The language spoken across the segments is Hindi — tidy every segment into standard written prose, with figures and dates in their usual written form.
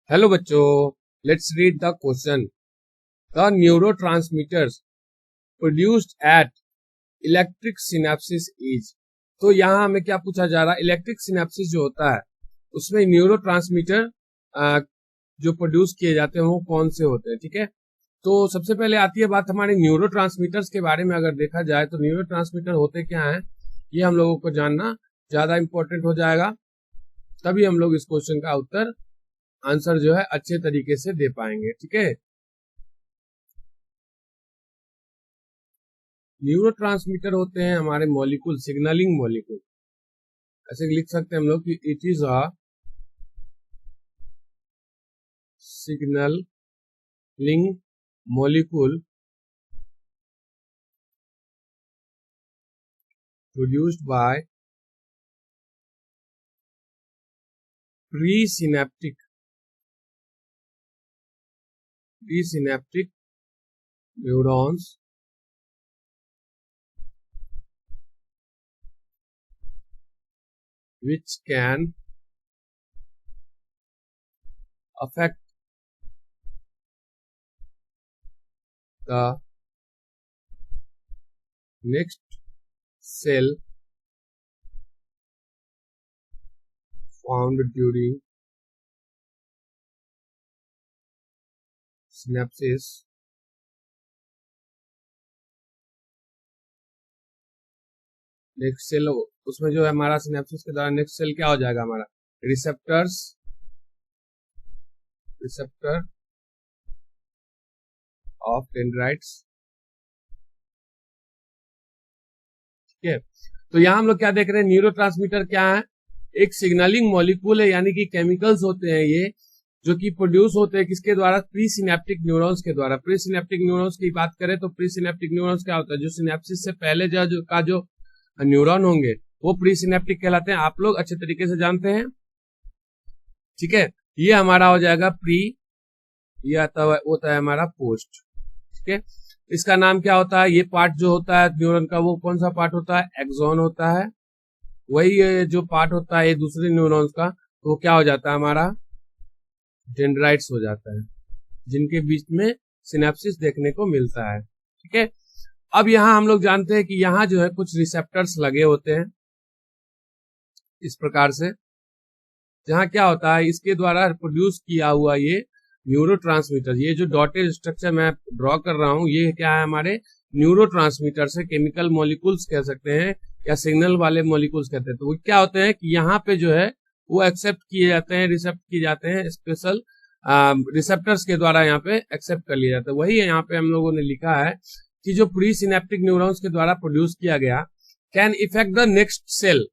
हेलो बच्चों, let's read the question. The neurotransmitters produced at electric synapses is. तो यहाँ हमें क्या पूछा जा रहा है, इलेक्ट्रिक सिनेप्सिस जो होता है उसमें न्यूरोट्रांसमीटर जो प्रोड्यूस किए जाते हैं वो कौन से होते हैं। ठीक है, तो सबसे पहले आती है बात हमारे न्यूरोट्रांसमीटर्स के बारे में। अगर देखा जाए तो न्यूरोट्रांसमीटर होते क्या हैं, ये हम लोगों को जानना ज्यादा इंपॉर्टेंट हो जाएगा, तभी हम लोग इस क्वेश्चन का उत्तर आंसर जो है अच्छे तरीके से दे पाएंगे। ठीक है, न्यूरोट्रांसमीटर होते हैं हमारे मॉलिक्यूल, सिग्नलिंग मॉलिक्यूल। ऐसे लिख सकते हैं हम लोग कि it is a signalling molecule produced by presynaptic neurons which can affect the next cell formed during synapses next cell. उसमें जो है हमारा सिनेप्सिस के द्वारा नेक्स्ट सेल क्या हो जाएगा, हमारा रिसेप्टर ऑफ डेंड्राइट्स। ठीक है, तो यहाँ हम लोग क्या देख रहे हैं, न्यूरोट्रांसमीटर क्या है, एक सिग्नलिंग मॉलिक्यूल है, यानी कि केमिकल्स होते हैं ये जो कि प्रोड्यूस होते हैं किसके द्वारा, प्री सिनेप्टिक न्यूरॉन्स के द्वारा। प्री सिनेप्टिक न्यूरॉन्स की बात करें तो प्री सिनेप्टिक न्यूरॉन्स क्या होता है, जो सिनेप्सिस से पहले जो न्यूरॉन होंगे वो प्री सिनेप्टिक कहलाते हैं, आप लोग अच्छे तरीके से जानते हैं। ठीक है, ये हमारा हो जाएगा प्री, ये होता है हमारा पोस्ट। ठीक है, इसका नाम क्या होता है, ये पार्ट जो होता है न्यूरॉन का वो कौन सा पार्ट होता है, एक्सॉन होता है। वही जो पार्ट होता है ये दूसरे न्यूरॉन्स का, तो वो क्या हो जाता है हमारा, डेंड्राइट्स हो जाता है, जिनके बीच में सिनेप्सिस देखने को मिलता है। ठीक है, अब यहाँ हम लोग जानते हैं कि यहाँ जो है कुछ रिसेप्टर्स लगे होते हैं इस प्रकार से, जहाँ क्या होता है इसके द्वारा प्रोड्यूस किया हुआ ये न्यूरोट्रांसमीटर, ये जो डॉटेड स्ट्रक्चर मैं ड्रॉ कर रहा हूँ ये क्या है, हमारे न्यूरोट्रांसमीटर से केमिकल मॉलिक्यूल्स कह सकते हैं या सिग्नल वाले मॉलिक्यूल्स कहते हैं। तो वो क्या होते हैं कि यहाँ पे जो है वो एक्सेप्ट किए जाते हैं, रिसेप्ट किए जाते हैं, स्पेशल रिसेप्टर्स के द्वारा यहाँ पे एक्सेप्ट कर लिया जाता है। वही यहाँ पे हम लोगों ने लिखा है कि जो प्री सिनेप्टिक न्यूरॉन्स के द्वारा प्रोड्यूस किया गया can effect the next cell.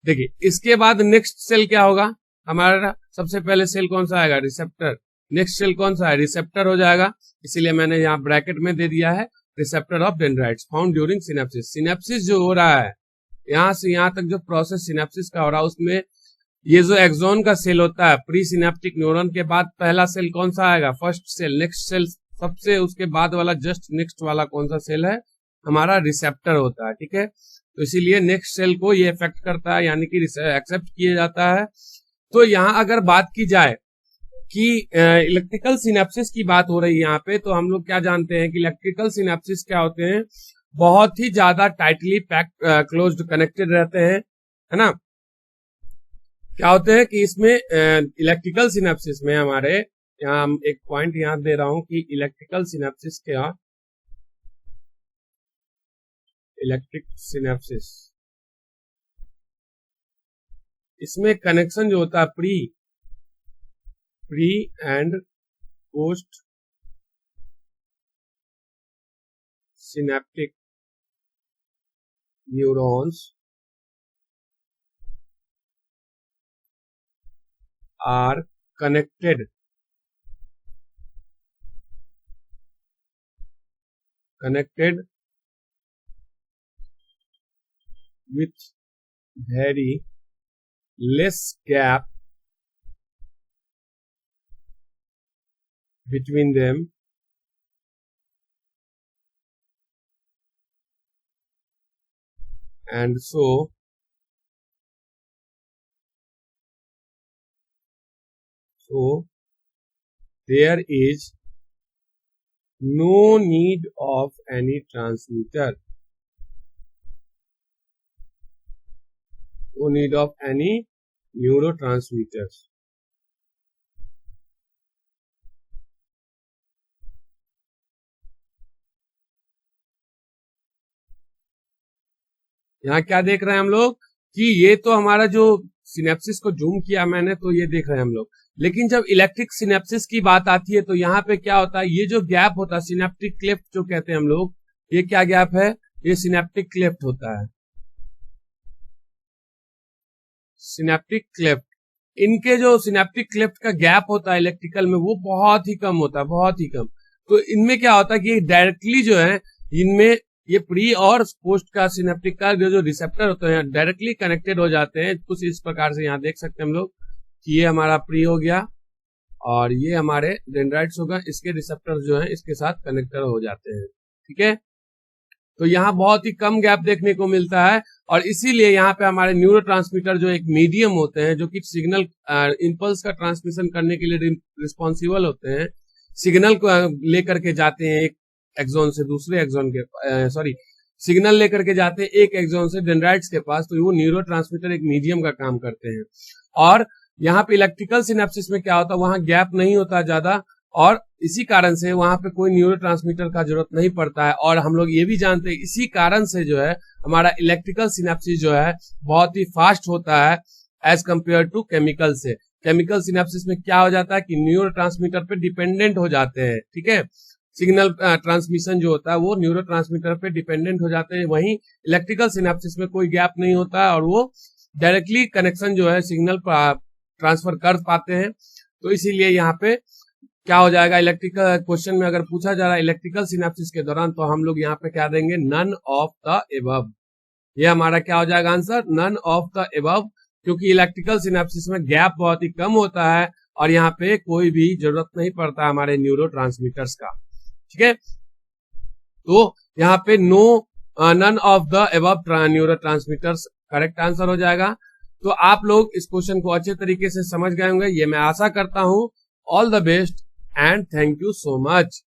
देखिए इसके बाद नेक्स्ट सेल क्या होगा, हमारा सबसे पहले सेल कौन सा आएगा, रिसेप्टर। नेक्स्ट सेल कौन सा है, रिसेप्टर हो जाएगा, इसीलिए मैंने यहाँ ब्रैकेट में दे दिया है receptor of dendrites found during synapses. Synapses जो हो रहा है यहाँ से यहाँ तक जो प्रोसेस सिनेप्सिस का हो रहा है उसमें ये जो एक्सॉन का सेल होता है, प्री सिनेप्टिक न्यूरॉन के बाद पहला सेल कौन सा आएगा, फर्स्ट सेल। नेक्स्ट सेल सबसे उसके बाद वाला जस्ट नेक्स्ट वाला कौन सा सेल है, हमारा रिसेप्टर होता है। ठीक है, तो इसीलिए नेक्स्ट सेल को ये इफेक्ट करता है, यानी कि एक्सेप्ट किया जाता है। तो यहाँ अगर बात की जाए कि इलेक्ट्रिकल सिनेप्सिस की बात हो रही है यहाँ पे, तो हम लोग क्या जानते हैं कि इलेक्ट्रिकल सिनेप्सिस क्या होते हैं, बहुत ही ज्यादा टाइटली पैक्ड क्लोज्ड कनेक्टेड रहते हैं, है ना। क्या होते हैं कि इसमें इलेक्ट्रिकल सिनेप्सिस में हमारे यहाँ एक पॉइंट यहाँ दे रहा हूं कि इलेक्ट्रिकल सिनेप्सिस क्या, इलेक्ट्रिक सिनेप्सिस इसमें कनेक्शन जो होता है pre and post synaptic neurons are connected with very less gap between them and so there is no need of any transmitter, no need of any neurotransmitters. यहाँ क्या देख रहे हैं हम लोग कि ये तो हमारा जो सिनेप्सिस को जूम किया मैंने, तो ये देख रहे हैं हम लोग, लेकिन जब इलेक्ट्रिक सिनेप्सिस की बात आती है तो यहाँ पे क्या होता है, ये जो गैप होता है सिनेप्टिक क्लेफ्ट जो कहते हैं हम लोग, ये क्या गैप है, ये सिनेप्टिक क्लेफ्ट होता है, सिनेप्टिक क्लेफ्ट। इनके जो सिनेप्टिक क्लेफ्ट का गैप होता है इलेक्ट्रिकल में वो बहुत ही कम होता है, बहुत ही कम। तो इनमें क्या होता है कि डायरेक्टली जो है इनमें ये प्री और पोस्ट का सिनेप्टिक का जो रिसेप्टर होते हैं डायरेक्टली कनेक्टेड हो जाते हैं। कुछ इस प्रकार से यहाँ देख सकते हैं हम लोग कि ये हमारा प्री हो गया और ये हमारे डेंड्राइट्स होगा, इसके रिसेप्टर जो है इसके साथ कनेक्टेड हो जाते हैं। ठीक है, तो यहाँ बहुत ही कम गैप देखने को मिलता है और इसीलिए यहाँ पे हमारे न्यूरोट्रांसमीटर जो एक मीडियम होते हैं जो कि सिग्नल इंपल्स का ट्रांसमिशन करने के लिए रिस्पॉन्सिबल होते हैं, सिग्नल को लेकर के जाते हैं एक एक्सोन से दूसरे एक्सोन के सिग्नल लेकर के जाते हैं एक एक्सोन से डेंड्राइट्स के पास, तो वो न्यूरोट्रांसमीटर एक मीडियम का काम करते हैं। और यहाँ पे इलेक्ट्रिकल सिनेप्सिस में क्या होता है, वहां गैप नहीं होता ज्यादा और इसी कारण से वहां पे कोई न्यूरोट्रांसमीटर का जरूरत नहीं पड़ता है। और हम लोग ये भी जानते हैं इसी कारण से जो है हमारा इलेक्ट्रिकल सिनेप्सिस जो है बहुत ही फास्ट होता है एज कंपेयर टू केमिकल से। केमिकल सिनेप्सिस में क्या हो जाता है कि न्यूरोट्रांसमीटर पे डिपेंडेंट हो जाते हैं। ठीक है, सिग्नल ट्रांसमिशन जो होता है वो न्यूरोट्रांसमीटर पे डिपेंडेंट हो जाते हैं, वहीं इलेक्ट्रिकल सिनेप्सिस में कोई गैप नहीं होता है और वो डायरेक्टली कनेक्शन जो है सिग्नल ट्रांसफर कर पाते हैं। तो इसीलिए यहाँ पे क्या हो जाएगा, इलेक्ट्रिकल क्वेश्चन में अगर पूछा जा रहा है इलेक्ट्रिकल सिनेप्सिस के दौरान, तो हम लोग यहाँ पे क्या देंगे, नन ऑफ द एबव। ये हमारा क्या हो जाएगा answer, none of the above, क्योंकि इलेक्ट्रिकल सिनेप्सिस में गैप बहुत ही कम होता है और यहाँ पे कोई भी जरूरत नहीं पड़ता हमारे न्यूरोट्रांसमीटर्स का। ठीक है, तो यहाँ पे no none of the above neurotransmitters correct answer हो जाएगा। तो आप लोग इस क्वेश्चन को अच्छे तरीके से समझ गए होंगे, ये मैं आशा करता हूं। All the best and thank you so much.